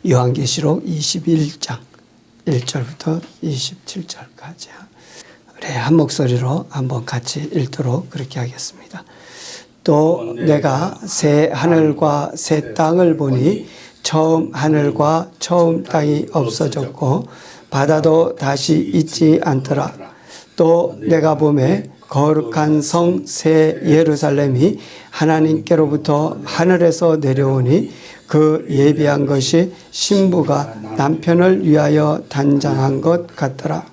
요한계시록 21장 1절부터 27절까지 우리 한 목소리로 한번 같이 읽도록 그렇게 하겠습니다. 또 내가 새 하늘과 새 땅을 보니 처음 하늘과 처음 땅이 없어졌고 바다도 다시 있지 않더라. 또 내가 보매 거룩한 성 새 예루살렘이 하나님께로부터 하늘에서 내려오니 그 예비한 것이 신부가 남편을 위하여 단장한 것 같더라.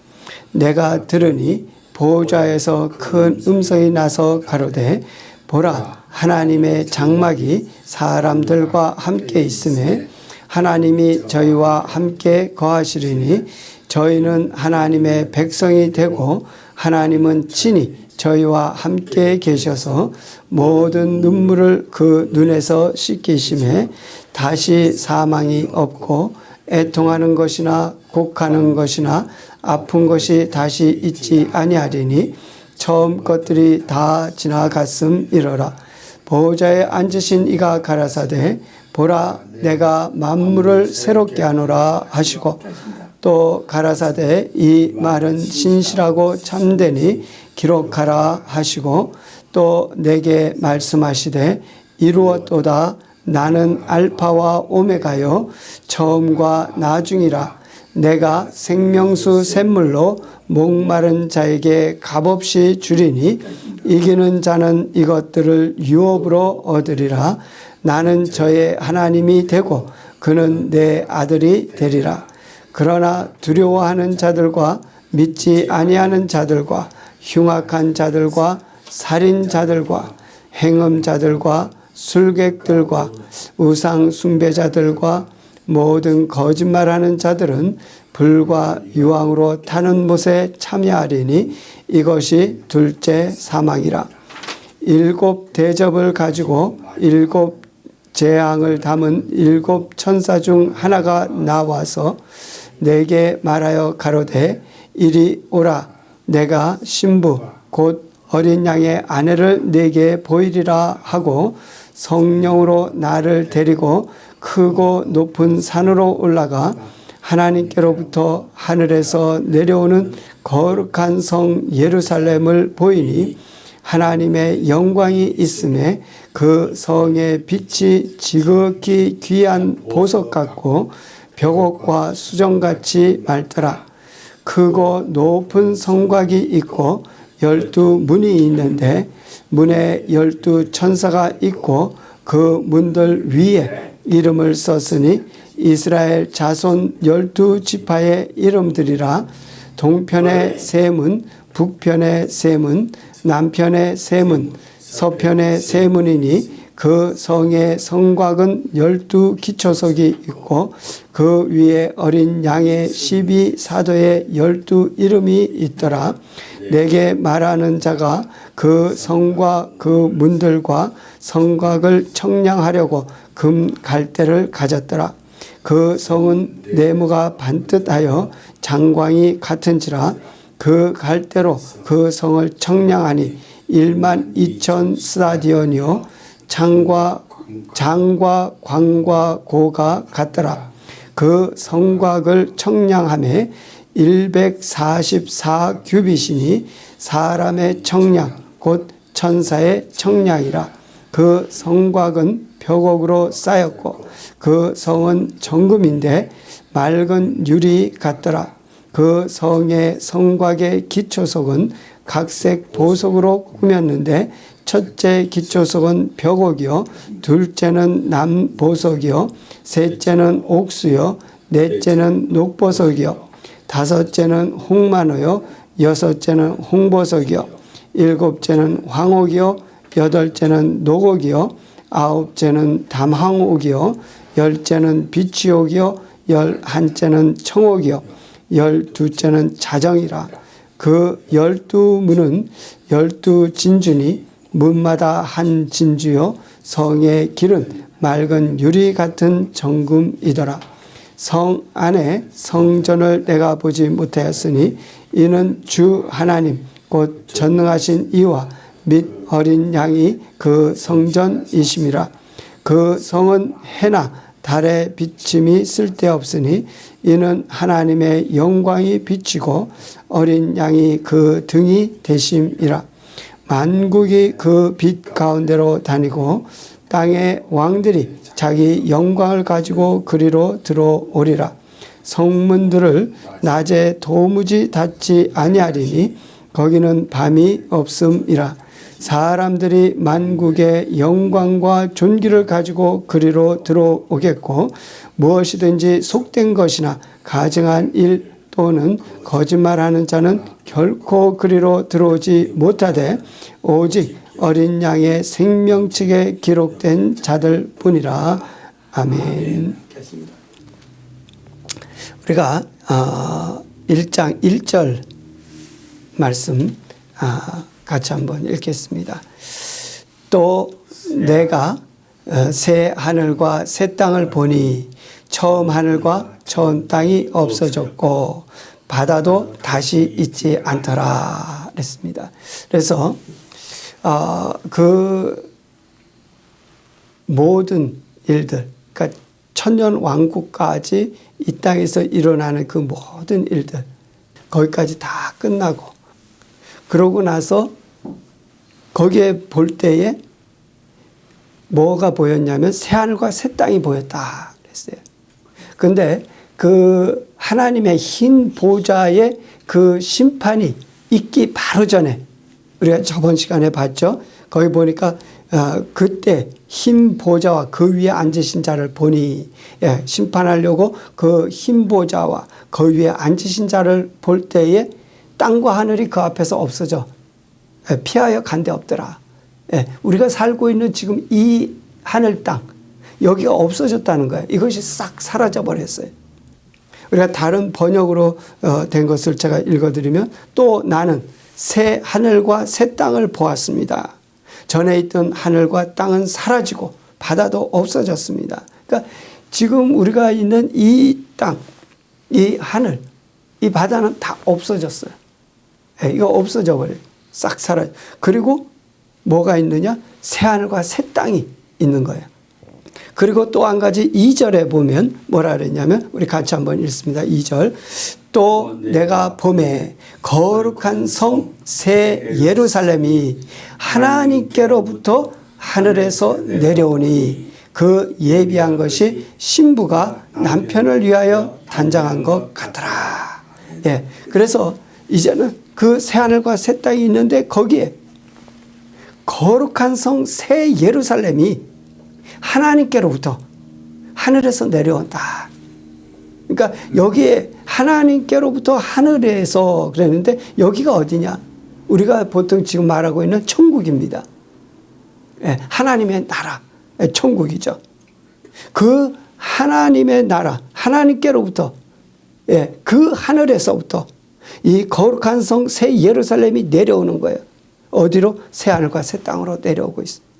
내가 들으니 보호자에서 큰 음성이 나서 가로되 보라, 하나님의 장막이 사람들과 함께 있음에 하나님이 저희와 함께 거하시리니 저희는 하나님의 백성이 되고 하나님은 친히 저희와 함께 계셔서 모든 눈물을 그 눈에서 씻기심에 다시 사망이 없고 애통하는 것이나 곡하는 것이나 아픈 것이 다시 있지 아니하리니 처음 것들이 다 지나갔음이러라. 보호자에 앉으신 이가 가라사대 보라, 내가 만물을 새롭게 하노라 하시고 또 가라사대 이 말은 신실하고 참되니 기록하라 하시고 또 내게 말씀하시되 이루었도다. 나는 알파와 오메가요 처음과 나중이라. 내가 생명수 샘물로 목마른 자에게 값없이 주리니 이기는 자는 이것들을 유업으로 얻으리라. 나는 저의 하나님이 되고 그는 내 아들이 되리라. 그러나 두려워하는 자들과 믿지 아니하는 자들과 흉악한 자들과 살인자들과 행음자들과 술객들과 우상 숭배자들과 모든 거짓말하는 자들은 불과 유황으로 타는 못에 참여하리니 이것이 둘째 사망이라. 7 대접을 가지고 7 재앙을 담은 7 천사 중 하나가 나와서 내게 말하여 가로되 이리 오라. 내가 신부 곧 어린 양의 아내를 내게 보이리라 하고 성령으로 나를 데리고 크고 높은 산으로 올라가 하나님께로부터 하늘에서 내려오는 거룩한 성 예루살렘을 보이니 하나님의 영광이 있음에 그 성의 빛이 지극히 귀한 보석 같고 벽옥과 수정같이 맑더라. 크고 높은 성곽이 있고 12문이 있는데 문에 12 천사가 있고 그 문들 위에 이름을 썼으니 이스라엘 자손 12지파의 이름들이라. 동편의 세 문, 북편의 세 문, 남편의 세 문, 서편의 세 문이니 그 성의 성곽은 12 기초석이 있고 그 위에 어린 양의 12사도의 12 이름이 있더라. 내게 말하는 자가 그 성과 그 문들과 성곽을 청량하려고 금 갈대를 가졌더라. 그 성은 네모가 반듯하여 장광이 같은지라. 그 갈대로 그 성을 청량하니 12,000 스타디온이요 장과 광과 고가 같더라. 그 성곽을 청량함에 144 규빗이니 사람의 청량 곧 천사의 청량이라. 그 성곽은 벽옥으로 쌓였고 그 성은 정금인데 맑은 유리 같더라. 그 성의 성곽의 기초석은 각색 보석으로 꾸몄는데 첫째 기초석은 벽옥이요 둘째는 남보석이요 셋째는 옥수요 넷째는 녹보석이요 다섯째는 홍마노요 여섯째는 홍보석이요 일곱째는 황옥이요 여덟째는 녹옥이요 아홉째는 담황옥이요 열째는 비취옥이요 11째는 청옥이요 12째는 자정이라. 그 12문은 12 진주니 문마다 한 진주요 성의 길은 맑은 유리 같은 정금이더라. 성 안에 성전을 내가 보지 못하였으니 이는 주 하나님 곧 전능하신 이와 및 어린 양이 그 성전이심이라. 그 성은 해나 달의 비침이 쓸데없으니 이는 하나님의 영광이 비치고 어린 양이 그 등이 되심이라. 만국이 그 빛 가운데로 다니고 땅의 왕들이 자기 영광을 가지고 그리로 들어오리라. 성문들을 낮에 도무지 닫지 아니하리니 거기는 밤이 없음이라. 사람들이 만국의 영광과 존귀를 가지고 그리로 들어오겠고 무엇이든지 속된 것이나 가증한 일 또는 거짓말하는 자는 결코 그리로 들어오지 못하되 오직 어린 양의 생명책에 기록된 자들 뿐이라. 아멘. 우리가 1장 1절 말씀 같이 한번 읽겠습니다. 또 내가 새 하늘과 새 땅을 보니 처음 하늘과 처음 땅이 없어졌고 바다도 다시 있지 않더라 그랬습니다. 그래서 그 모든 일들, 그러니까 천년 왕국까지 이 땅에서 일어나는 그 모든 일들 거기까지 다 끝나고 그러고 나서 거기에 볼 때에 뭐가 보였냐면 새하늘과 새 땅이 보였다 그랬어요. 그런데 그 하나님의 흰 보좌의 그 심판이 있기 바로 전에 우리가 저번 시간에 봤죠. 거기 보니까 그때 흰 보좌와 그 위에 앉으신 자를 보니 심판하려고 그 흰 보좌와 그 위에 앉으신 자를 볼 때에 땅과 하늘이 그 앞에서 없어져 피하여 간 데 없더라. 우리가 살고 있는 지금 이 하늘 땅 여기가 없어졌다는 거예요. 이것이 싹 사라져 버렸어요. 우리가 다른 번역으로 된 것을 제가 읽어드리면 또 나는 새 하늘과 새 땅을 보았습니다. 전에 있던 하늘과 땅은 사라지고 바다도 없어졌습니다. 그러니까 지금 우리가 있는 이 땅, 이 하늘, 이 바다는 다 없어졌어요. 이거 없어져 버려요. 싹 사라져. 그리고 뭐가 있느냐? 새 하늘과 새 땅이 있는 거예요. 그리고 또 한 가지 2절에 보면 뭐라 그랬냐면 우리 같이 한번 읽습니다. 2절. 또 내가 봄에 거룩한 성 새 예루살렘이 하나님께로부터 하늘에서 내려오니 그 예비한 것이 신부가 남편을 위하여 단장한 것 같더라. 그래서 이제는 그 새하늘과 새 땅이 있는데 거기에 거룩한 성 새 예루살렘이 하나님께로부터 하늘에서 내려온다. 그러니까 여기에 하나님께로부터 하늘에서 그랬는데 여기가 어디냐? 우리가 보통 지금 말하고 있는 천국입니다. 하나님의 나라, 천국이죠. 그 하나님의 나라, 하나님께로부터 그 하늘에서부터 이 거룩한 성 새 예루살렘이 내려오는 거예요. 어디로? 새 하늘과 새 땅으로 내려오고 있습니다.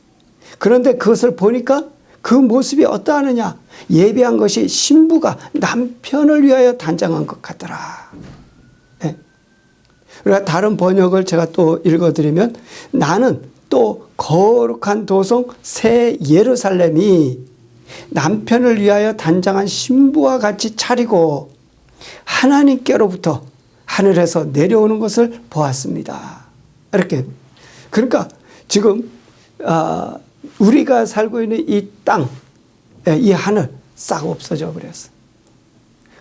그런데 그것을 보니까 그 모습이 어떠하느냐? 예비한 것이 신부가 남편을 위하여 단장한 것 같더라. 우리가 다른 번역을 제가 또 읽어드리면 나는 또 거룩한 도성 새 예루살렘이 남편을 위하여 단장한 신부와 같이 차리고 하나님께로부터 하늘에서 내려오는 것을 보았습니다. 이렇게. 그러니까 지금 우리가 살고 있는 이 땅, 이 하늘 싹 없어져 버렸어.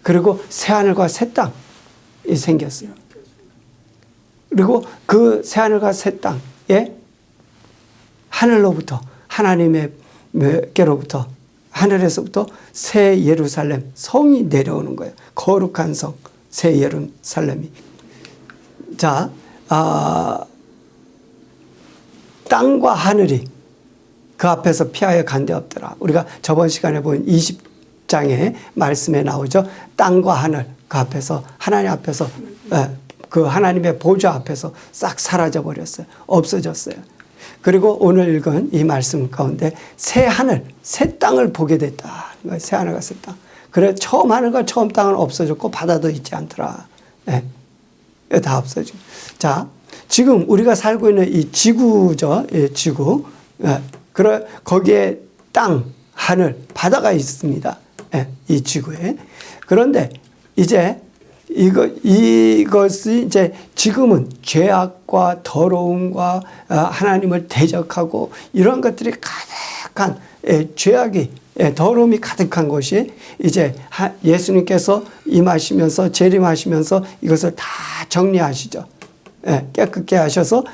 그리고 새 하늘과 새 땅이 생겼어요. 그리고 그 새 하늘과 새 땅에 하늘로부터 하나님께로부터 하늘에서부터 새 예루살렘 성이 내려오는 거예요. 거룩한 성 새 예루살렘이. 자, 땅과 하늘이 그 앞에서 피하여 간 데 없더라. 우리가 저번 시간에 본 20장의 말씀에 나오죠. 땅과 하늘 그 앞에서 하나님 앞에서 그 하나님의 보좌 앞에서 싹 사라져 버렸어요. 없어졌어요. 그리고 오늘 읽은 이 말씀 가운데 새 하늘, 새 땅을 보게 됐다. 새 하늘과 새 땅. 그래 처음 하늘과 처음 땅은 없어졌고 바다도 있지 않더라. 다 없어지고. 자, 지금 우리가 살고 있는 이 지구죠. 지구. 그래 거기에 땅, 하늘, 바다가 있습니다. 예, 이 지구에. 그런데 이제 이것이 이제 지금은 죄악과 더러움과 하나님을 대적하고 이런 것들이 가득한 죄악이 더러움이 가득한 것이 이제 예수님께서 임하시면서 재림하시면서 이것을 다 정리하시죠. 깨끗게 하셔서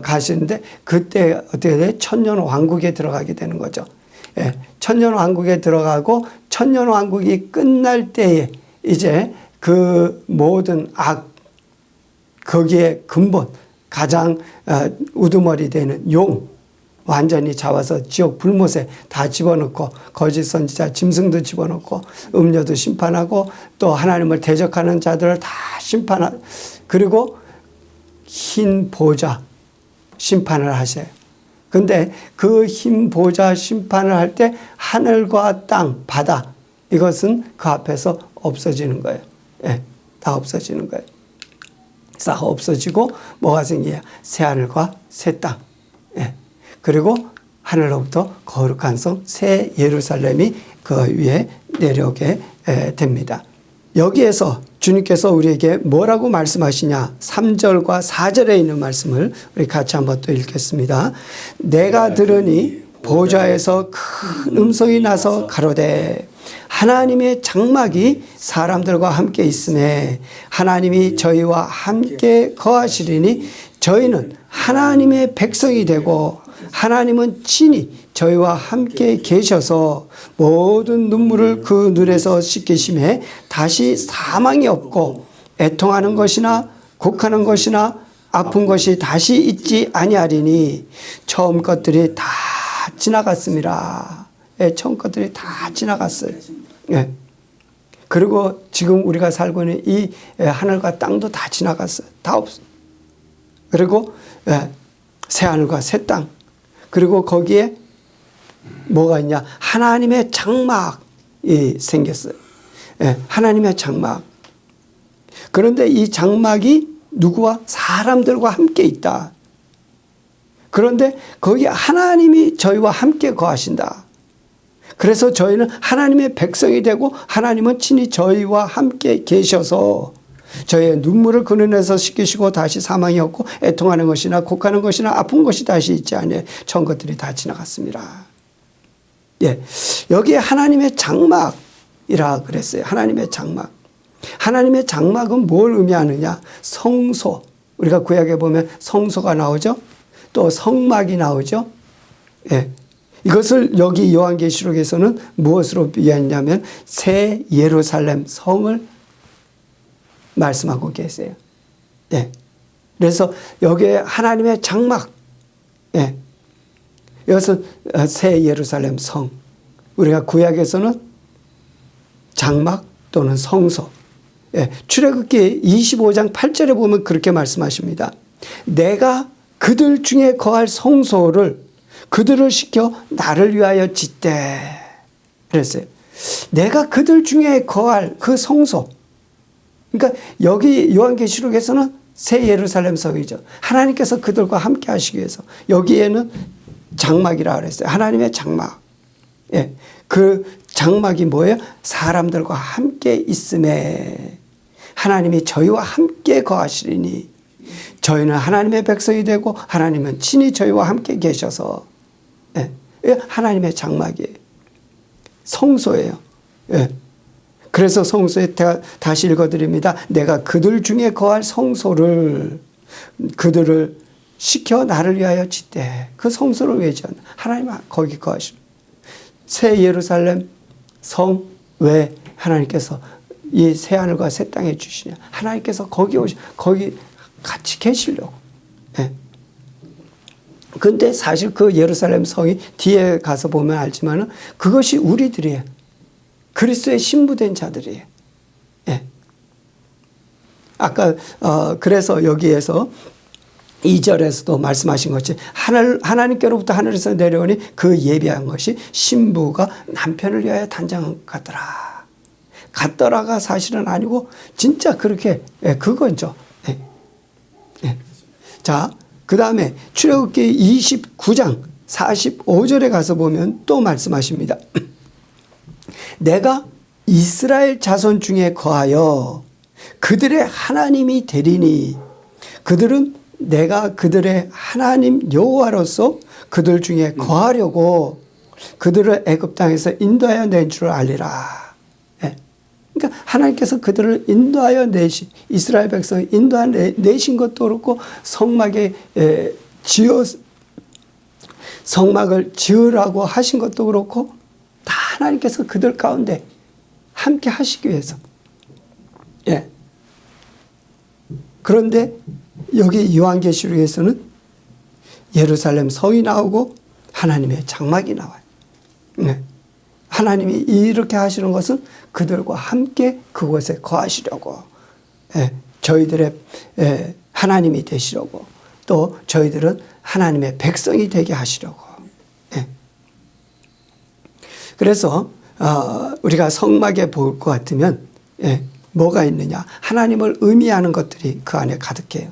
가시는데 그때 어떻게 돼? 천년 왕국에 들어가게 되는 거죠. 천년 왕국에 들어가고 천년 왕국이 끝날 때에 이제 그 모든 거기에 근본 가장 우두머리 되는 용 완전히 잡아서 지옥 불못에 다 집어넣고 거짓 선지자 짐승도 집어넣고 음료도 심판하고 또 하나님을 대적하는 자들을 다 심판하고 그리고 흰 보좌 심판을 하세요. 근데 그 흰 보좌 심판을 할 때 하늘과 땅, 바다 이것은 그 앞에서 없어지는 거예요. 다 없어지는 거예요. 싹 없어지고 뭐가 생겨요? 새 하늘과 새 땅. 그리고 하늘로부터 거룩한 성, 새 예루살렘이 그 위에 내려오게 됩니다. 여기에서 주님께서 우리에게 뭐라고 말씀하시냐? 3절과 4절에 있는 말씀을 우리 같이 한번 또 읽겠습니다. 내가 들으니 보좌에서 큰 음성이 나서 가로되 하나님의 장막이 사람들과 함께 있음에 하나님이 저희와 함께 거하시리니 저희는 하나님의 백성이 되고 하나님은 친히 저희와 함께 계셔서 모든 눈물을 그 눈에서 씻기심에 다시 사망이 없고 애통하는 것이나 곡하는 것이나 아픈 것이 다시 있지 아니하리니 처음 것들이 다 지나갔습니다. 처음 것들이 다 지나갔어요. 그리고 지금 우리가 살고 있는 이 하늘과 땅도 다 지나갔어요. 다 없어. 그리고 새 하늘과 새 땅. 그리고 거기에 뭐가 있냐? 하나님의 장막이 생겼어요. 하나님의 장막. 그런데 이 장막이 누구와? 사람들과 함께 있다. 그런데 거기 하나님이 저희와 함께 거하신다. 그래서 저희는 하나님의 백성이 되고 하나님은 친히 저희와 함께 계셔서 저희의 눈물을 그 눈에서 씻기시고 다시 사망이 없고 애통하는 것이나 곡하는 것이나 아픈 것이 다시 있지 아니하여 처음 것들이 다 지나갔습니다. 여기에 하나님의 장막이라 그랬어요. 하나님의 장막. 하나님의 장막은 뭘 의미하느냐? 성소. 우리가 구약에 보면 성소가 나오죠. 또 성막이 나오죠. 이것을 여기 요한계시록에서는 무엇으로 비유했냐면 새 예루살렘 성을 말씀하고 계세요. 그래서 여기에 하나님의 장막, 이것은 새 예루살렘 성. 우리가 구약에서는 장막 또는 성소. 출애굽기 25장 8절에 보면 그렇게 말씀하십니다. 내가 그들 중에 거할 성소를 그들을 시켜 나를 위하여 짓되. 그랬어요. 내가 그들 중에 거할 그 성소. 그러니까 여기 요한계시록에서는 새 예루살렘 성이죠. 하나님께서 그들과 함께 하시기 위해서. 여기에는 장막이라 그랬어요. 하나님의 장막. 그 장막이 뭐예요? 사람들과 함께 있음에 하나님이 저희와 함께 거하시리니 저희는 하나님의 백성이 되고 하나님은 친히 저희와 함께 계셔서 하나님의 장막이에요. 성소예요. 그래서 성소에 다시 읽어드립니다. 내가 그들 중에 거할 성소를 그들을 시켜 나를 위하여 짓되. 그 성소를 왜 지었나? 하나님 거기 거하시는 새 예루살렘 성 왜 하나님께서 이 새 하늘과 새 땅에 주시냐? 하나님께서 거기 같이 계시려고. 근데 사실 그 예루살렘 성이 뒤에 가서 보면 알지만은 그것이 우리들이에요. 그리스도의 신부된 자들이에요. 아까 그래서 여기에서 2절에서도 말씀하신 것이 하나님께로부터 하늘에서 내려오니 그 예비한 것이 신부가 남편을 위하여 단장한 것 같더라. 같더라가 사실은 아니고 진짜 그렇게 그거죠. 자, 그 다음에 출애굽기 29장 45절에 가서 보면 또 말씀하십니다. 내가 이스라엘 자손 중에 거하여 그들의 하나님이 되리니 그들은 내가 그들의 하나님 여호와로서 그들 중에 거하려고 그들을 애굽 땅에서 인도하여 낸 줄 알리라. 예. 그러니까 하나님께서 그들을 인도하여 내신 이스라엘 백성을 인도하여 내신 것도 그렇고 성막을 지으라고 하신 것도 그렇고 다 하나님께서 그들 가운데 함께 하시기 위해서. 예. 그런데 여기 요한계시록에서는 예루살렘 성이 나오고 하나님의 장막이 나와요. 네. 하나님이 이렇게 하시는 것은 그들과 함께 그곳에 거하시려고, 저희들의 하나님이 되시려고, 또 저희들은 하나님의 백성이 되게 하시려고. 그래서 우리가 성막에 볼 것 같으면 뭐가 있느냐? 하나님을 의미하는 것들이 그 안에 가득해요.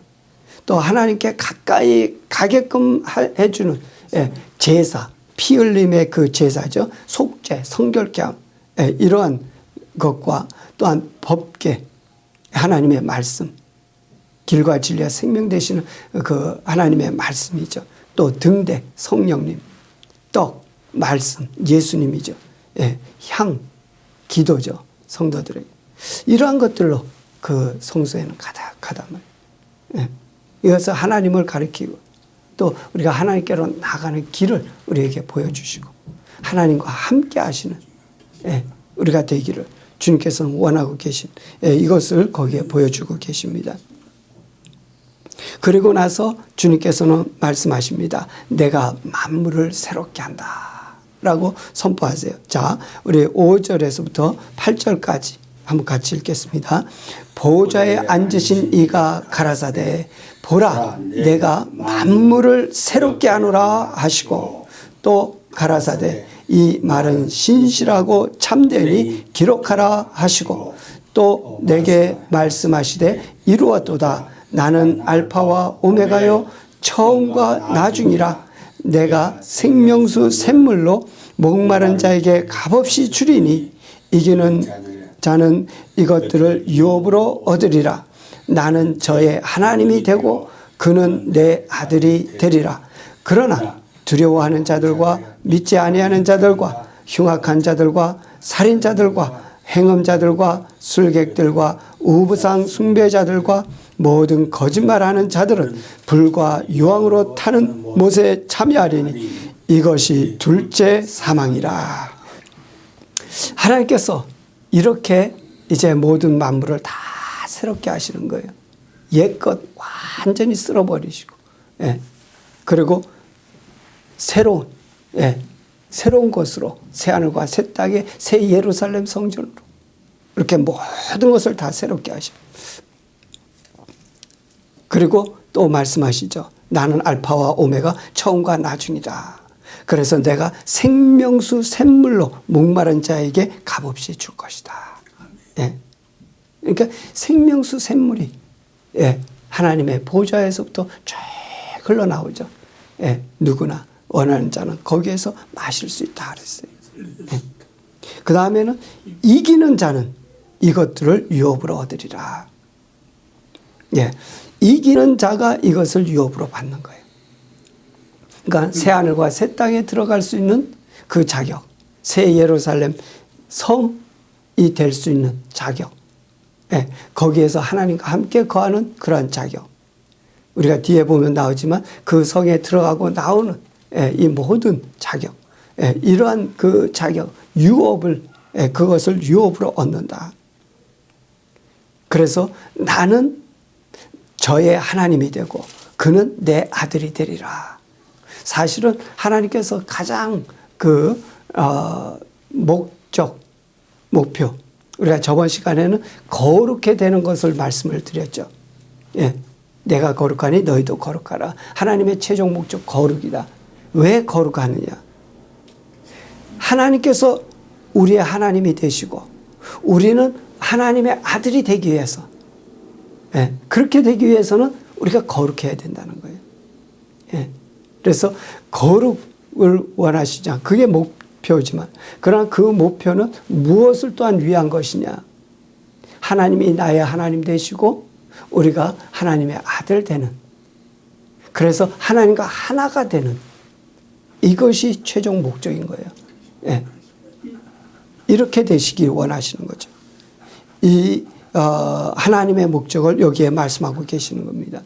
또 하나님께 가까이 가게끔 해주는 제사, 피 흘림의 그 제사죠. 속죄, 성결케 함, 이러한 것과 또한 법궤, 하나님의 말씀, 길과 진리와 생명 되시는 그 하나님의 말씀이죠. 또 등대, 성령님, 떡, 말씀, 예수님이죠. 향, 기도죠. 성도들에게. 이러한 것들로 그 성소에는 가득하단 말이에요. 이어서 하나님을 가리키고 또 우리가 하나님께로 나가는 길을 우리에게 보여주시고 하나님과 함께 하시는 우리가 되기를 주님께서는 원하고 계신 이것을 거기에 보여주고 계십니다. 그리고 나서 주님께서는 말씀하십니다. 내가 만물을 새롭게 한다 라고 선포하세요. 자, 우리 5절에서부터 8절까지 한번 같이 읽겠습니다. 보좌에 앉으신 이가 가라사대 보라 내가 만물을 새롭게 하노라 하시고 또 가라사대 이 말은 신실하고 참되니 기록하라 하시고 또 내게 말씀하시되 이루었도다 나는 알파와 오메가요 처음과 나중이라 내가 생명수 샘물로 목마른 자에게 값없이 주리니 이기는 자는 이것들을 유업으로 얻으리라. 나는 저의 하나님이 되고 그는 내 아들이 되리라. 그러나 두려워하는 자들과 믿지 아니하는 자들과 흉악한 자들과 살인자들과 행음자들과 술객들과 우부상 숭배자들과 모든 거짓말하는 자들은 불과 유황으로 타는 못에 참여하리니 이것이 둘째 사망이라. 하나님께서 이렇게 이제 모든 만물을 다 새롭게 하시는 거예요. 옛것 완전히 쓸어버리시고, 그리고 새로운 것으로 새하늘과 새 땅에 새 예루살렘 성전으로 이렇게 모든 것을 다 새롭게 하시고, 그리고 또 말씀하시죠. 나는 알파와 오메가 처음과 나중이다. 그래서 내가 생명수 샘물로 목마른 자에게 값없이 줄 것이다. 그러니까 생명수 샘물이 하나님의 보좌에서부터 쫙 흘러나오죠. 누구나 원하는 자는 거기에서 마실 수 있다 그랬어요. 그 다음에는 이기는 자는 이것들을 유업으로 얻으리라. 이기는 자가 이것을 유업으로 받는 거예요. 그러니까 새하늘과 새 땅에 들어갈 수 있는 그 자격, 새 예루살렘 성이 될 수 있는 자격, 거기에서 하나님과 함께 거하는 그러한 자격. 우리가 뒤에 보면 나오지만 그 성에 들어가고 나오는 이 모든 자격, 이러한 그 자격, 유업을, 그것을 유업으로 얻는다. 그래서 나는 저의 하나님이 되고 그는 내 아들이 되리라. 사실은 하나님께서 가장 그 목표, 우리가 저번 시간에는 거룩해 되는 것을 말씀을 드렸죠. 내가 거룩하니 너희도 거룩하라. 하나님의 최종 목적 거룩이다. 왜 거룩하느냐? 하나님께서 우리의 하나님이 되시고 우리는 하나님의 아들이 되기 위해서, 그렇게 되기 위해서는 우리가 거룩해야 된다는 거예요. 그래서 거룩을 원하시자. 그게 목표지만 그러나 그 목표는 무엇을 또한 위한 것이냐? 하나님이 나의 하나님 되시고 우리가 하나님의 아들 되는, 그래서 하나님과 하나가 되는, 이것이 최종 목적인 거예요. 예. 이렇게 되시길 원하시는 거죠. 이 하나님의 목적을 여기에 말씀하고 계시는 겁니다.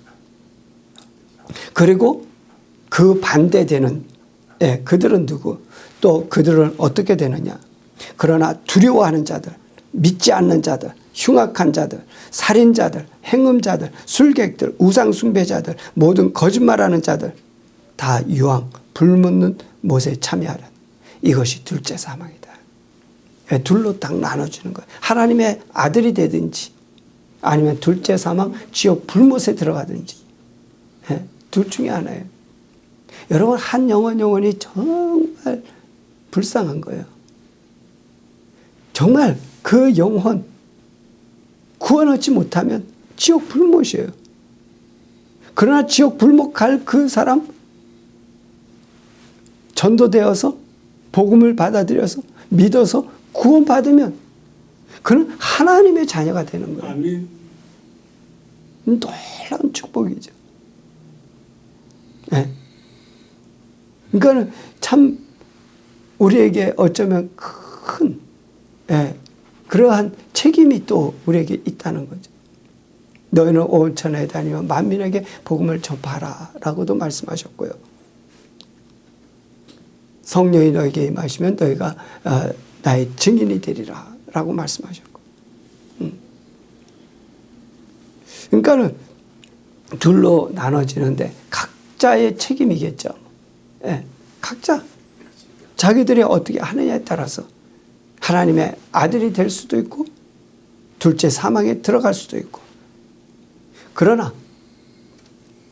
그리고 그 반대되는, 예, 그들은 누구? 또 그들은 어떻게 되느냐? 그러나 두려워하는 자들, 믿지 않는 자들, 흉악한 자들, 살인자들, 행음자들, 술객들, 우상숭배자들, 모든 거짓말하는 자들 다 유황, 불묻는 못에 참여하라. 이것이 둘째 사망이다. 예, 둘로 딱 나눠주는 거예요. 하나님의 아들이 되든지 아니면 둘째 사망, 지옥 불못에 들어가든지, 예, 둘 중에 하나예요. 여러분, 한 영혼이 정말 불쌍한 거예요. 정말 그 영혼 구원 얻지 못하면 지옥 불못이에요. 그러나 지옥 불못 갈 그 사람, 전도되어서 복음을 받아들여서 믿어서 구원받으면 그는 하나님의 자녀가 되는 거예요. 아멘. 놀라운 축복이죠. 네. 그러니까 참 우리에게 어쩌면 큰, 예, 그러한 책임이 또 우리에게 있다는 거죠. 너희는 온 천하에 다니며 만민에게 복음을 전파하라 라고도 말씀하셨고요. 성령이 너에게 임하시면 너희가 나의 증인이 되리라 라고 말씀하셨고. 그러니까는 둘로 나눠지는데 각자의 책임이겠죠. 예, 각자 자기들이 어떻게 하느냐에 따라서 하나님의 아들이 될 수도 있고 둘째 사망에 들어갈 수도 있고, 그러나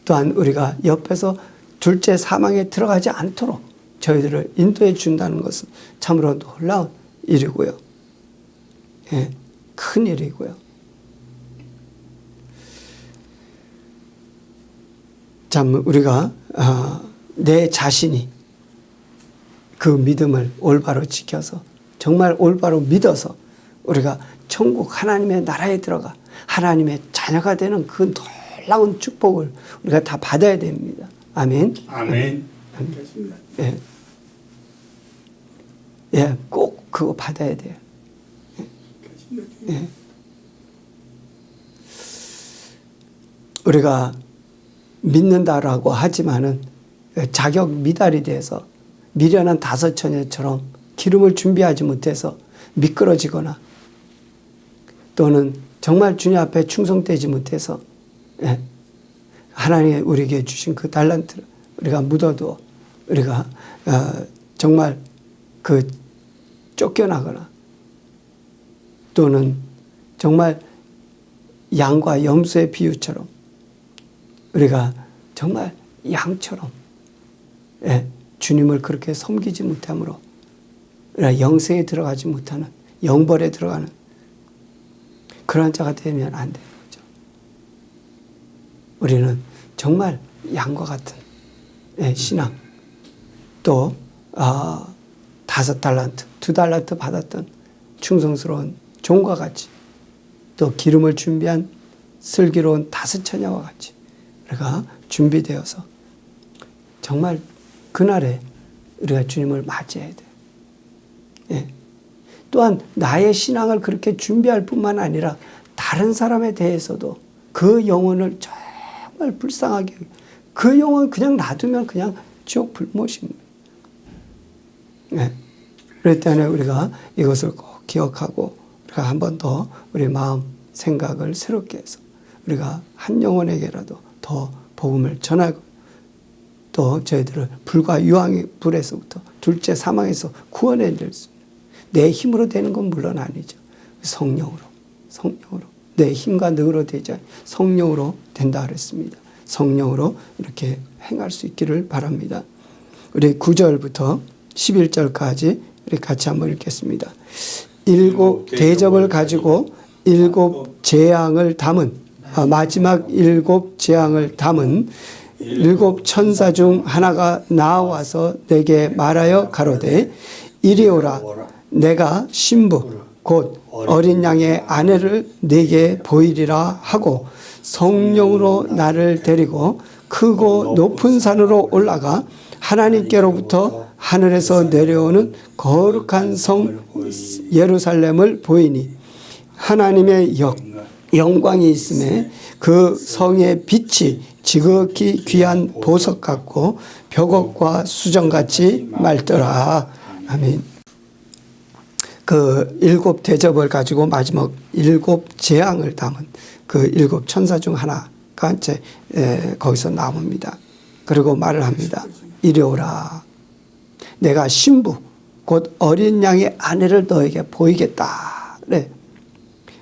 또한 우리가 옆에서 둘째 사망에 들어가지 않도록 저희들을 인도해 준다는 것은 참으로 놀라운 일이고요. 예, 큰 일이고요. 참 우리가 내 자신이 그 믿음을 올바로 지켜서 정말 올바로 믿어서 우리가 천국 하나님의 나라에 들어가 하나님의 자녀가 되는 그 놀라운 축복을 우리가 다 받아야 됩니다. 아멘. 아멘. 예. 예, 꼭 그거 받아야 돼요. 예. 우리가 믿는다라고 하지만은 자격 미달이 돼서 미련한 다섯 처녀처럼 기름을 준비하지 못해서 미끄러지거나 또는 정말 주님 앞에 충성되지 못해서, 예, 하나님이 우리에게 주신 그 달란트를 우리가 묻어두어 우리가 정말 그 쫓겨나거나 또는 정말 양과 염소의 비유처럼 우리가 정말 양처럼, 예, 주님을 그렇게 섬기지 못함으로 우리가 영생에 들어가지 못하는, 영벌에 들어가는 그런 자가 되면 안 되는 거죠. 우리는 정말 양과 같은, 예, 신앙, 또 5달란트, 2달란트 받았던 충성스러운 종과 같이, 또 기름을 준비한 슬기로운 5 처녀와 같이 우리가 준비되어서 정말 그날에 우리가 주님을 맞이해야 돼요. 예. 또한 나의 신앙을 그렇게 준비할 뿐만 아니라 다른 사람에 대해서도 그 영혼을 정말 불쌍하게, 그 영혼 그냥 놔두면 그냥 지옥 불못입니다. 예. 그렇기 때문에 우리가 이것을 꼭 기억하고 우리가 한 번 더 우리 마음 생각을 새롭게 해서 우리가 한 영혼에게라도 더 복음을 전하고 또 저희들을 불과 유황의 불에서부터 둘째 사망에서 구원해낼 수 있는, 내 힘으로 되는 건 물론 아니죠. 성령으로 내 힘과 능으로 되지 않고 성령으로 된다 그랬습니다. 성령으로 이렇게 행할 수 있기를 바랍니다. 우리 9절부터 11절까지 우리 같이 한번 읽겠습니다. 7 대접을 가지고 7 재앙을 담은, 마지막 7 재앙을 담은 7 천사 중 하나가 나와서 내게 말하여 가로되 이리 오라. 내가 신부 곧 어린 양의 아내를 네게 보이리라 하고 성령으로 나를 데리고 크고 높은 산으로 올라가 하나님께로부터 하늘에서 내려오는 거룩한 성 예루살렘을 보이니 하나님의 영광이 있음에 그 성의 빛이 지극히 귀한 보석 같고 벽옥과 수정같이 맑더라. 아멘. 그 7 대접을 가지고 마지막 7 재앙을 담은 그 7 천사 중 하나가 이제 거기서 나옵니다. 그리고 말을 합니다. 이리 오라. 내가 신부 곧 어린 양의 아내를 너에게 보이겠다.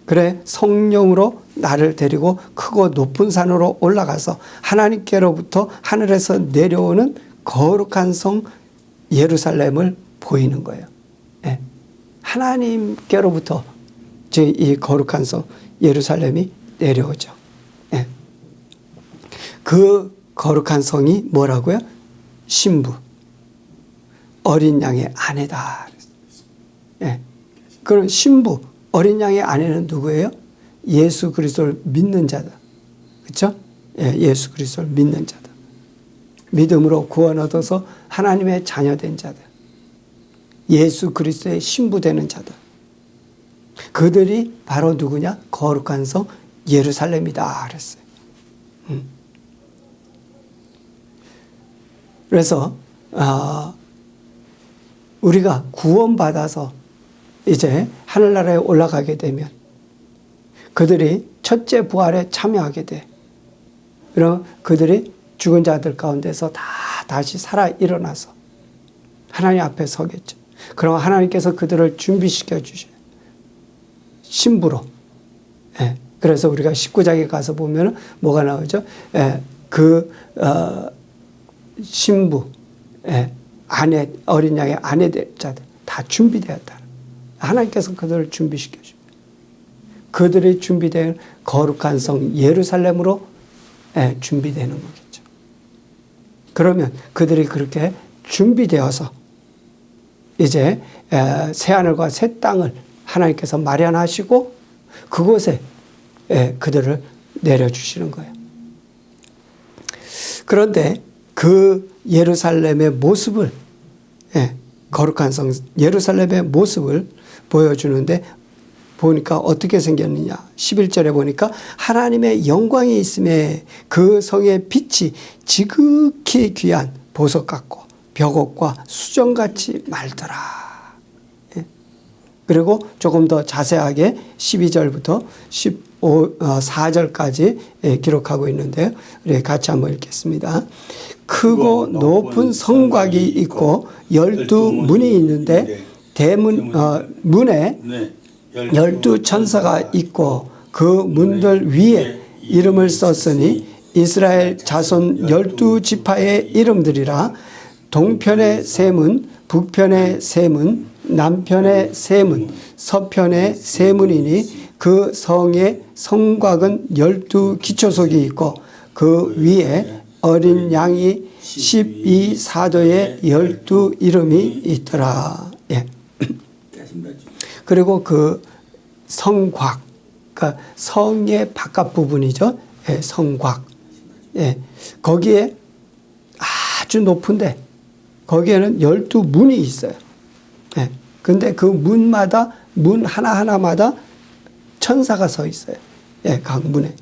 그래 성령으로 나를 데리고 크고 높은 산으로 올라가서 하나님께로부터 하늘에서 내려오는 거룩한 성 예루살렘을 보이는 거예요. 하나님께로부터 이 거룩한 성 예루살렘이 내려오죠. 그 거룩한 성이 뭐라고요? 신부, 어린 양의 아내다. 그럼 신부, 어린 양의 아내는 누구예요? 예수 그리스도를 믿는 자다. 그렇죠? 예수 그리스도를 믿는 자다. 믿음으로 구원 얻어서 하나님의 자녀된 자다. 예수 그리스도의 신부되는 자다. 그들이 바로 누구냐? 거룩한 성 예루살렘이다 그랬어요. 그래서 우리가 구원받아서 이제 하늘나라에 올라가게 되면 그들이 첫째 부활에 참여하게 돼. 그럼 그들이 죽은 자들 가운데서 다 다시 살아 일어나서 하나님 앞에 서겠죠. 그럼 하나님께서 그들을 준비시켜 주셔요. 신부로. 그래서 우리가 19장에 가서 보면 뭐가 나오죠? 신부, 아내, 어린 양의 아내 자들 다 준비되었다. 하나님께서 그들을 준비시켜 줍니다. 그들이 준비된 거룩한 성 예루살렘으로 준비되는 거겠죠. 그러면 그들이 그렇게 준비되어서 이제 새하늘과 새 땅을 하나님께서 마련하시고 그곳에 그들을 내려주시는 거예요. 그런데 그 예루살렘의 모습을 거룩한 성 예루살렘의 모습을 보여주는데 보니까 어떻게 생겼느냐. 11절에 보니까 하나님의 영광이 있음에 그 성의 빛이 지극히 귀한 보석 같고 벽옥과 수정같이 맑더라. 그리고 조금 더 자세하게 12절부터 4절까지 기록하고 있는데요. 우리 같이 한번 읽겠습니다. 크고 높은 성곽이 있고 12문이 있는데 대문 문에 12 천사가 있고 그 문들 위에 이름을 썼으니 이스라엘 자손 12 지파의 이름들이라. 동편의 세 문, 북편의 세 문, 남편의 세 문, 서편의 세 문이니 그 성의 성곽은 12 기초석이 있고 그 위에 어린 양이 12사도의 12 이름이 있더라. 그리고 그 성곽, 그러니까 성의 바깥 부분이죠. 성곽. 거기에 아주 높은데 거기에는 12문이 있어요. 근데 그 문마다, 문 하나하나마다 천사가 서 있어요. 각 문에.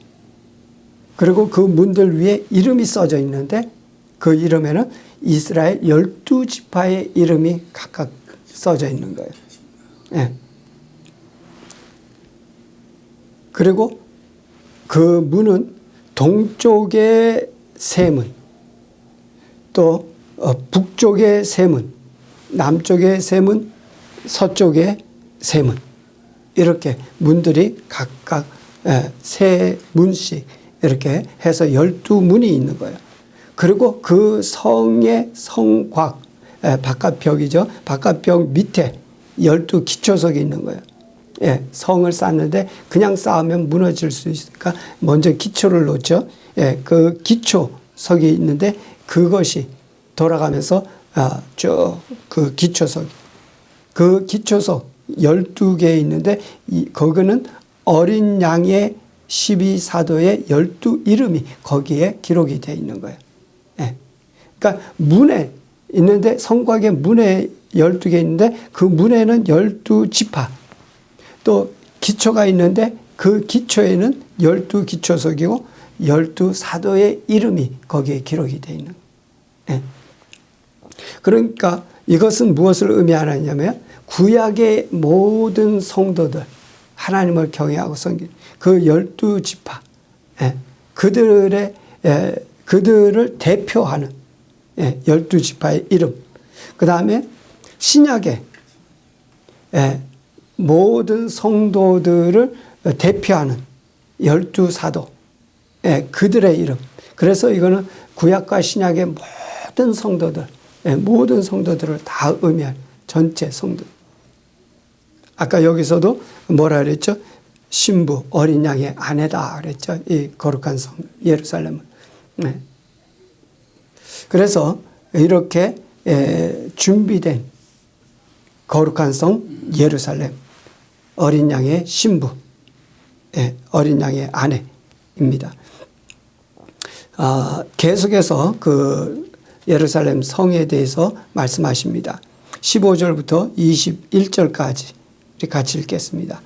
그리고 그 문들 위에 이름이 써져 있는데 그 이름에는 이스라엘 12지파의 이름이 각각 써져 있는 거예요. 그리고 그 문은 동쪽의 세 문, 또 북쪽의 세 문, 남쪽의 세 문, 서쪽의 세 문, 이렇게 문들이 각각 세 문씩 이렇게 해서 12문이 있는 거예요. 그리고 그 성의 성곽, 바깥벽이죠. 바깥벽 밑에 12 기초석이 있는 거예요. 성을 쌓는데 그냥 쌓으면 무너질 수 있으니까 먼저 기초를 놓죠. 그 기초석이 있는데 그것이 돌아가면서 쭉 그 기초석 그 기초석 12개 있는데 거기는 어린 양의 12사도의 12 이름이 거기에 기록이 되어 있는 거예요. 예. 그러니까 문에 있는데 성곽에 문에 12개 있는데 그 문에는 12지파 또 기초가 있는데 그 기초에는 12 기초석이고 12 사도의 이름이 거기에 기록이 되어 있는 거예요. 예. 그러니까 이것은 무엇을 의미하느냐면 구약의 모든 성도들 하나님을 경외하고 섬기는 그 12지파 그들을 대표하는 12지파의 이름, 그 다음에 신약의 모든 성도들을 대표하는 12사도 그들의 이름. 그래서 이거는 구약과 신약의 모든 성도들, 모든 성도들을 다 의미하는 전체 성도. 아까 여기서도 뭐라 그랬죠? 신부, 어린 양의 아내다 그랬죠? 이 거룩한 성 예루살렘은. 네. 그래서 이렇게 준비된 거룩한 성 예루살렘, 어린 양의 신부, 어린 양의 아내입니다. 계속해서 그 예루살렘 성에 대해서 말씀하십니다. 15절부터 21절까지 같이 읽겠습니다.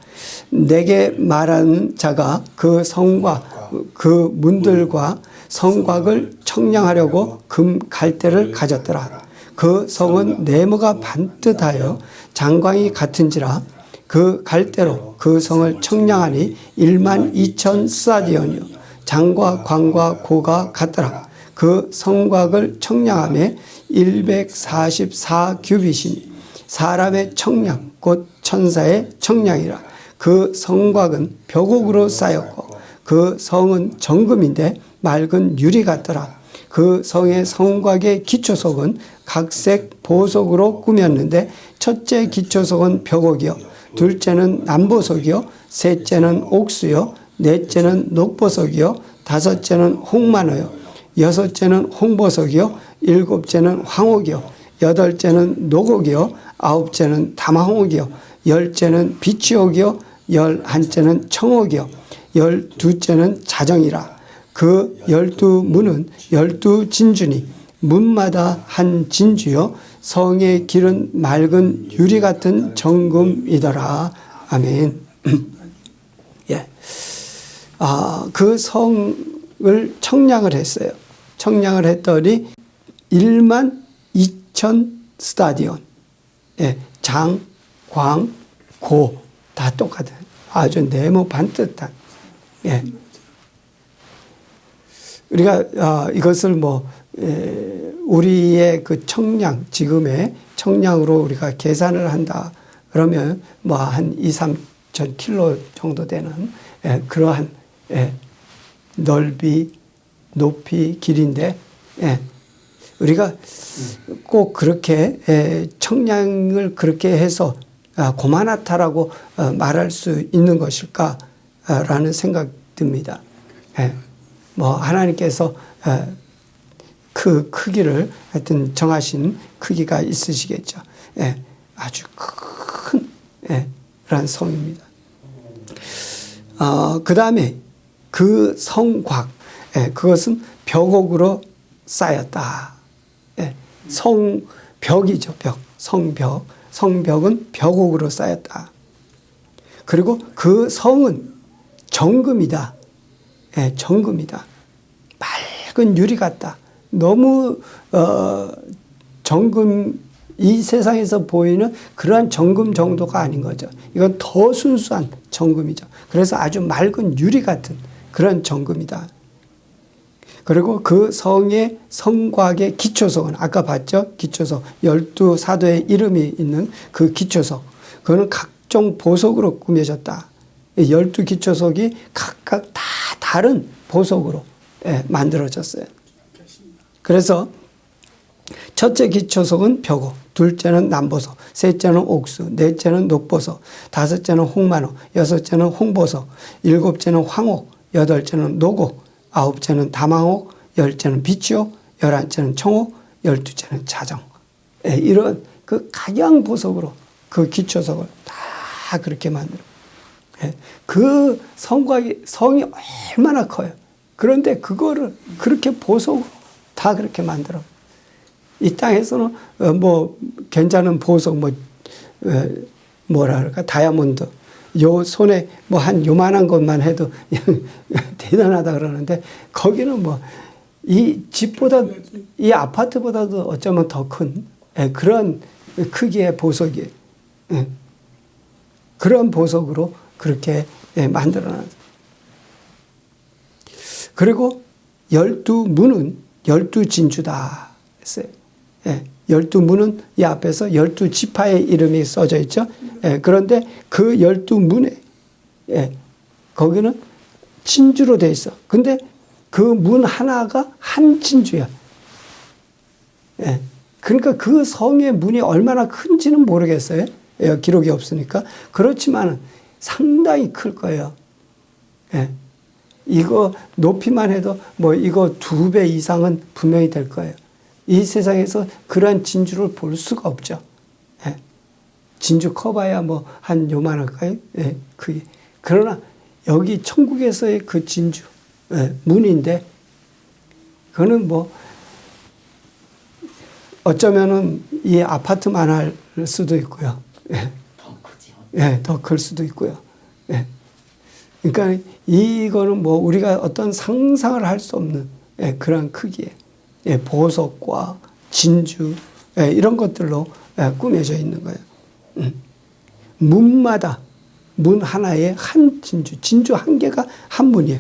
내게 말하는 자가 그 성과 그 문들과 성곽을 청량하려고 금 갈대를 가졌더라. 그 성은 네모가 반듯하여 장광이 같은지라 그 갈대로 그 성을 청량하니 12,000 스타디온이요 장과 광과 고가 같더라. 그 성곽을 청량함에 144 규빗이니 사람의 청량 곧 천사의 청량이라. 그 성곽은 벽옥으로 쌓였고 그 성은 정금인데 맑은 유리 같더라. 그 성의 성곽의 기초석은 각색 보석으로 꾸몄는데 첫째 기초석은 벽옥이요 둘째는 남보석이요 셋째는 옥수요 넷째는 녹보석이요 다섯째는 홍마노요 여섯째는 홍보석이요 일곱째는 황옥이요 여덟째는 녹옥이요 아홉째는 담화옥이요 열째는 비치옥이요 열한째는 청옥이요 열두째는 자정이라. 그 12문은 12진주니 문마다 한 진주요 성의 길은 맑은 유리 같은 정금이더라. 아멘. 예. 그 성을 청량을 했어요. 청량을 했더니 12,000 스타디온. 예. 장, 광, 고 다 똑같아요. 아주 네모 반듯한. 예. 우리가 이것을 우리의 그 청량, 지금의 청량으로 우리가 계산을 한다. 그러면 한 2-3천 킬로 정도 되는 그러한 넓이, 높이, 길인데 우리가 꼭 그렇게 청량을 그렇게 해서 고만하다라고 말할 수 있는 것일까라는 생각 듭니다. 하나님께서 그 크기를 하여튼 정하신 크기가 있으시겠죠. 아주 큰 그런 성입니다. 그 다음에 그 성곽, 그것은 벽옥으로 쌓였다. 성벽이죠, 벽. 성벽. 성벽은 벽옥으로 쌓였다. 그리고 그 성은 정금이다. 정금이다. 맑은 유리 같다. 너무 정금, 이 세상에서 보이는 그러한 정금 정도가 아닌 거죠. 이건 더 순수한 정금이죠. 그래서 아주 맑은 유리 같은 그런 정금이다. 그리고 그 성의 성곽의 기초석은 아까 봤죠? 기초석 12사도의 이름이 있는 그 기초석, 그거는 각종 보석으로 꾸며졌다. 12기초석이 각각 다 다른 보석으로 만들어졌어요. 그래서 첫째 기초석은 벽옥, 둘째는 남보석, 셋째는 옥수, 넷째는 녹보석, 다섯째는 홍마노, 여섯째는 홍보석, 일곱째는 황옥, 여덟째는 녹옥, 아홉째는 담황옥, 열째는 비치옥, 열한째는 청옥, 열두째는 자정. 이런 그 각양 보석으로 그 기초석을 다 그렇게 만들어. 예. 그 성이 얼마나 커요. 그런데 그거를 그렇게 보석으로 다 그렇게 만들어. 이 땅에서는 뭐 괜찮은 보석 뭐라 그럴까 다이아몬드 요 손에 뭐 한 요만한 것만 해도 대단하다 그러는데 거기는 뭐 이 집보다 이 아파트보다도 어쩌면 더 큰 그런 크기의 보석이에요. 그런 보석으로 그렇게 만들어놨어요. 그리고 12문은 12진주다 했어요. 12문은 이 앞에서 12지파의 이름이 써져 있죠. 그런데 그 12문에 거기는 진주로 돼 있어. 근데 그 문 하나가 한 진주야. 그러니까 그 성의 문이 얼마나 큰지는 모르겠어요. 기록이 없으니까. 그렇지만 상당히 클 거예요. 이거 높이만 해도 뭐 이거 2배 이상은 분명히 될 거예요. 이 세상에서 그러한 진주를 볼 수가 없죠. 진주 커봐야 뭐 한 요만할까요? 그게. 그러나 여기 천국에서의 그 진주, 문인데, 그거는 뭐, 어쩌면은 이 아파트만 할 수도 있고요. 더 크죠. 더 클 수도 있고요. 그러니까 이거는 뭐 우리가 어떤 상상을 할 수 없는 그런 크기의 보석과 진주 이런 것들로 꾸며져 있는 거예요. 문마다 문 하나에 한 진주 한 개가 한 문이에요.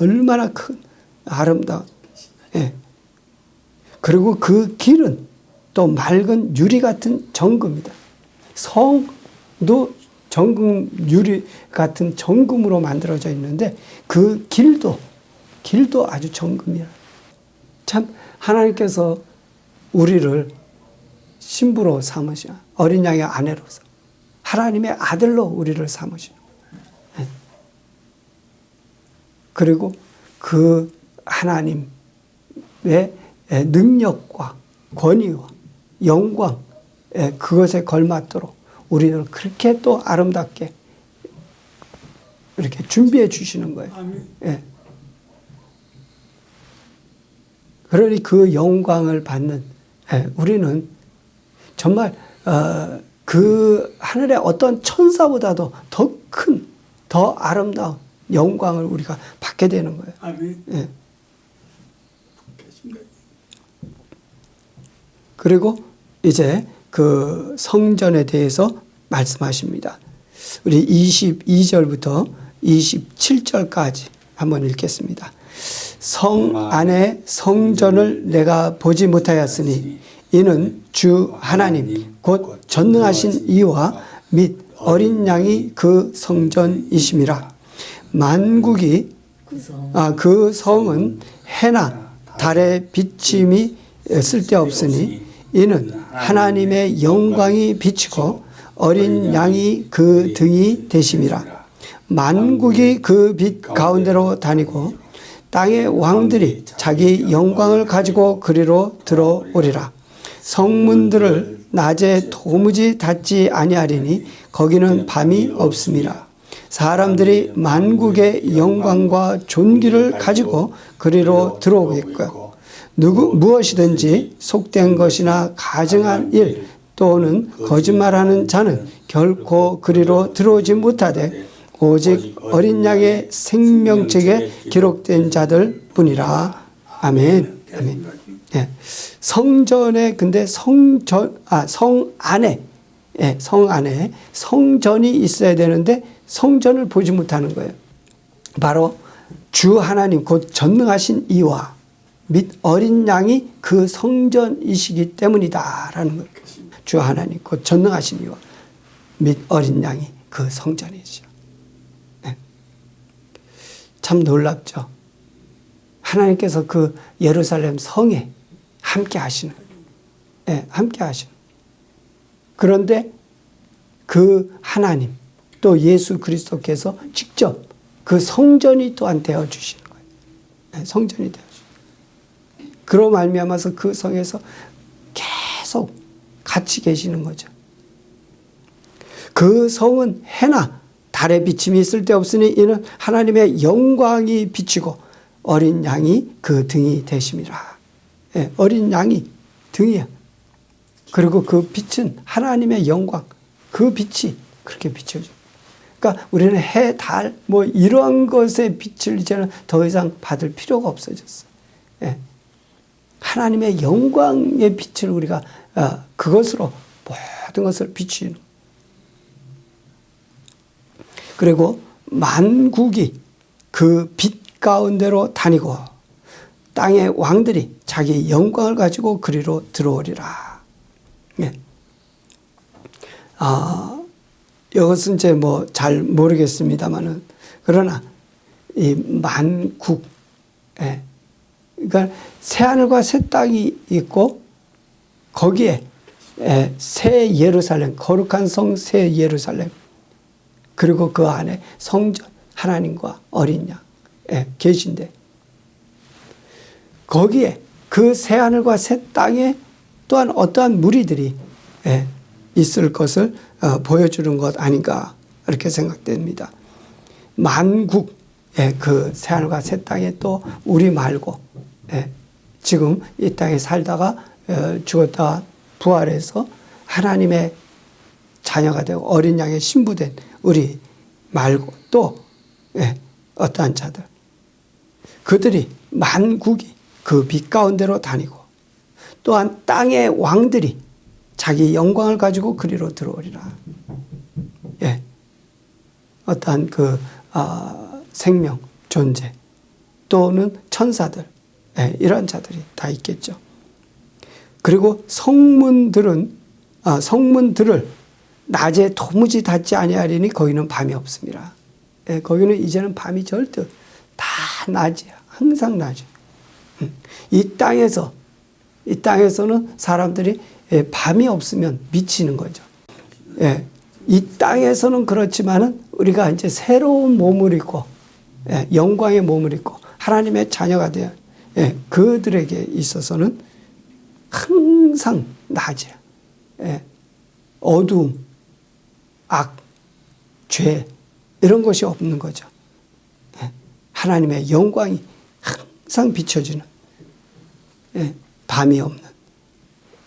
얼마나 큰 아름다운. 그리고 그 길은 또 맑은 유리 같은 정금이다. 성도 정금 유리 같은 정금으로 만들어져 있는데 그 길도 아주 정금이야. 참 하나님께서 우리를 신부로 삼으시고 어린 양의 아내로서 하나님의 아들로 우리를 삼으시고 그리고 그 하나님의 능력과 권위와 영광 그것에 걸맞도록 우리를 그렇게 또 아름답게 이렇게 준비해 주시는 거예요. 그러니 그 영광을 받는 우리는 정말 그 하늘의 어떤 천사보다도 더 큰, 더 아름다운 영광을 우리가 받게 되는 거예요. 아멘. 그리고 이제 그 성전에 대해서 말씀하십니다. 우리 22절부터 27절까지 한번 읽겠습니다. 성 안에 성전을 내가 보지 못하였으니 이는 주 하나님 곧 전능하신 이와 및 어린 양이 그 성전이심이라. 만국이 그 성은 해나 달의 비침이 쓸데없으니 이는 하나님의 영광이 비치고 어린 양이 그 등이 되심이라. 만국이 그 빛 가운데로 다니고 땅의 왕들이 자기 영광을 가지고 그리로 들어오리라. 성문들을 낮에 도무지 닫지 아니하리니 거기는 밤이 없음이라. 사람들이 만국의 영광과 존귀를 가지고 그리로 들어오겠고 무엇이든지 속된 것이나 가증한 일 또는 거짓말하는 자는 결코 그리로 들어오지 못하되 오직 어린 양의 생명책에 기록된 자들 뿐이라. 아멘. 아멘. 성전에 근데 성 안에 성전이 있어야 되는데 성전을 보지 못하는 거예요. 바로 주 하나님 곧 전능하신 이와 및 어린 양이 그 성전이시기 때문이다라는 거예요. 주 하나님 곧 전능하신 이와 및 어린 양이 그 성전이시죠. 참 놀랍죠. 하나님께서 그 예루살렘 성에 함께 하시는, 함께 하시는. 그런데 그 하나님 또 예수 그리스도께서 직접 그 성전이 또한 되어 주시는 거예요. 성전이 되어 주시는. 그로 말미암아서 그 성에서 계속 같이 계시는 거죠. 그 성은 해나 달의 비침이 쓸데없으니 이는 하나님의 영광이 비치고 어린 양이 그 등이 되심이라. 예, 어린 양이 등이야. 그리고 그 빛은 하나님의 영광, 그 빛이 그렇게 비춰져. 그러니까 우리는 해, 달, 뭐 이러한 것의 빛을 이제는 더 이상 받을 필요가 없어졌어. 예. 하나님의 영광의 빛을 우리가 그것으로 모든 것을 비추는. 그리고 만국이 그 빛 가운데로 다니고 땅의 왕들이 자기 영광을 가지고 그리로 들어오리라. 예. 이것은 이제 뭐 잘 모르겠습니다만은 그러나 이 만국, 예. 그러니까 새 하늘과 새 땅이 있고 거기에 새 예루살렘, 거룩한 성 새 예루살렘, 그리고 그 안에 성전, 하나님과 어린 양 계신데 거기에 그 새 하늘과 새 땅에 또한 어떠한 무리들이 있을 것을 보여주는 것 아닌가 이렇게 생각됩니다. 만국, 그 새 하늘과 새 땅에 또 우리 말고 지금 이 땅에 살다가 죽었다가 부활해서 하나님의 자녀가 되고 어린 양의 신부된 우리 말고 또 어떠한 자들, 그들이 만국이 그 빛 가운데로 다니고 또한 땅의 왕들이 자기 영광을 가지고 그리로 들어오리라. 예, 어떠한 그 생명, 존재 또는 천사들, 이런 자들이 다 있겠죠. 그리고 성문들을 낮에 도무지 닿지 아니하리니 거기는 밤이 없습니다. 거기는 이제는 밤이 절대 다 낮이야. 항상 낮이야. 이 땅에서는 사람들이 밤이 없으면 미치는 거죠. 이 땅에서는 그렇지만은 우리가 이제 새로운 몸을 입고 영광의 몸을 입고 하나님의 자녀가 되어 그들에게 있어서는 항상 낮이야. 어두움, 악, 죄 이런 것이 없는 거죠. 하나님의 영광이 항상 비춰지는 밤이 없는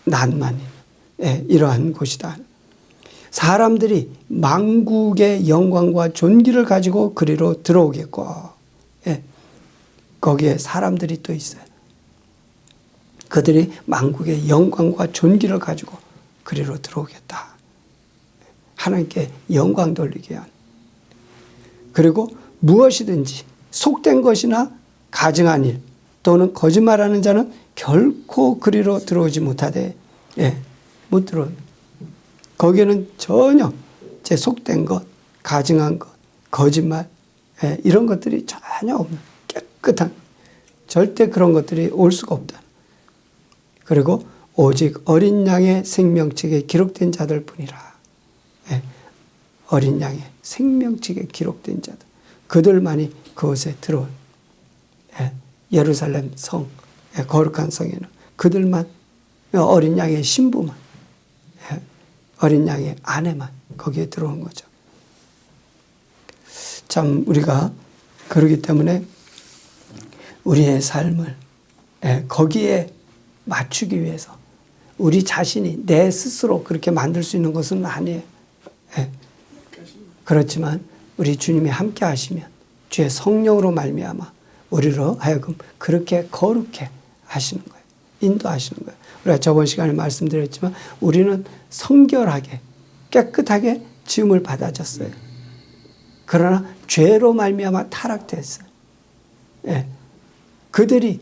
낮만 있는 이러한 곳이다. 사람들이 만국의 영광과 존귀를 가지고 그리로 들어오겠고 거기에 사람들이 또 있어요. 그들이 만국의 영광과 존귀를 가지고 그리로 들어오겠다. 하나님께 영광 돌리게 한. 그리고 무엇이든지 속된 것이나 가증한 일 또는 거짓말하는 자는 결코 그리로 들어오지 못하되 못 들어오는. 거기에는 전혀 제 속된 것, 가증한 것, 거짓말 이런 것들이 전혀 없는 깨끗한, 절대 그런 것들이 올 수가 없다. 그리고 오직 어린 양의 생명책에 기록된 자들 뿐이라. 어린 양의 생명책에 기록된 자들, 그들만이 그곳에 들어온 예루살렘 성, 거룩한 성에는 그들만, 어린 양의 신부만, 어린 양의 아내만 거기에 들어온 거죠. 참 우리가 그러기 때문에 우리의 삶을 거기에 맞추기 위해서 우리 자신이 내 스스로 그렇게 만들 수 있는 것은 아니에요. 그렇지만 우리 주님이 함께 하시면 주의 성령으로 말미암아 우리로 하여금 그렇게 거룩해 하시는 거예요. 인도하시는 거예요. 우리가 저번 시간에 말씀드렸지만 우리는 성결하게 깨끗하게 지음을 받아졌어요. 그러나 죄로 말미암아 타락됐어요. 그들이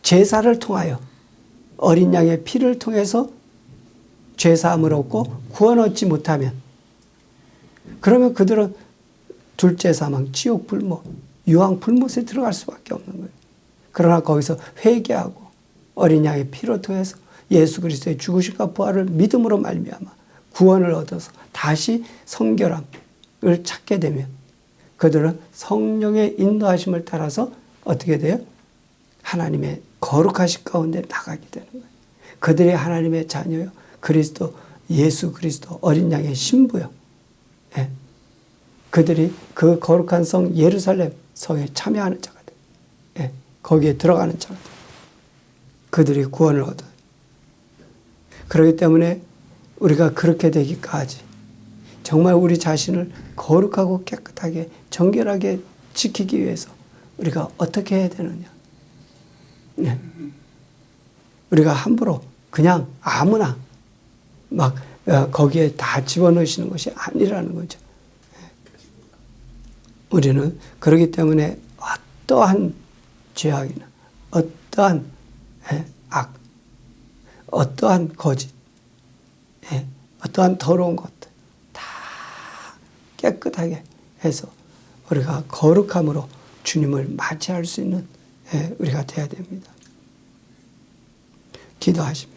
제사를 통하여 어린 양의 피를 통해서 죄사함을 얻고 구원 얻지 못하면 그러면 그들은 둘째 사망, 지옥 불못, 유황 불못에 들어갈 수밖에 없는 거예요. 그러나 거기서 회개하고 어린 양의 피로 통해서 예수 그리스도의 죽으심과 부활을 믿음으로 말미암아 구원을 얻어서 다시 성결함을 찾게 되면 그들은 성령의 인도하심을 따라서 어떻게 돼요? 하나님의 거룩하신 가운데 나가게 되는 거예요. 그들이 하나님의 자녀요. 그리스도, 예수 그리스도 어린 양의 신부요. 그들이 그 거룩한 성 예루살렘 성에 참여하는 자가 돼. 예, 거기에 들어가는 자가 돼. 그들이 구원을 얻어요. 그렇기 때문에 우리가 그렇게 되기까지 정말 우리 자신을 거룩하고 깨끗하게 정결하게 지키기 위해서 우리가 어떻게 해야 되느냐. 예. 우리가 함부로 그냥 아무나 막 거기에 다 집어넣으시는 것이 아니라는 거죠. 우리는 그렇기 때문에 어떠한 죄악이나 어떠한 악, 어떠한 거짓, 어떠한 더러운 것들 다 깨끗하게 해서 우리가 거룩함으로 주님을 맞이할 수 있는 우리가 되어야 됩니다. 기도하십니다.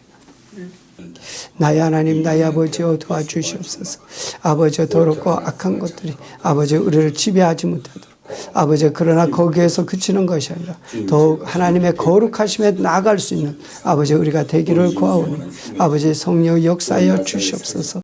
나의 하나님, 나의 아버지여 도와주시옵소서. 아버지 더럽고 악한 것들이 아버지 우리를 지배하지 못하도록 아버지 그러나 거기에서 그치는 것이 아니라 더욱 하나님의 거룩하심에 나아갈 수 있는 아버지 우리가 되기를 구하오니 아버지 성령 역사하여 주시옵소서.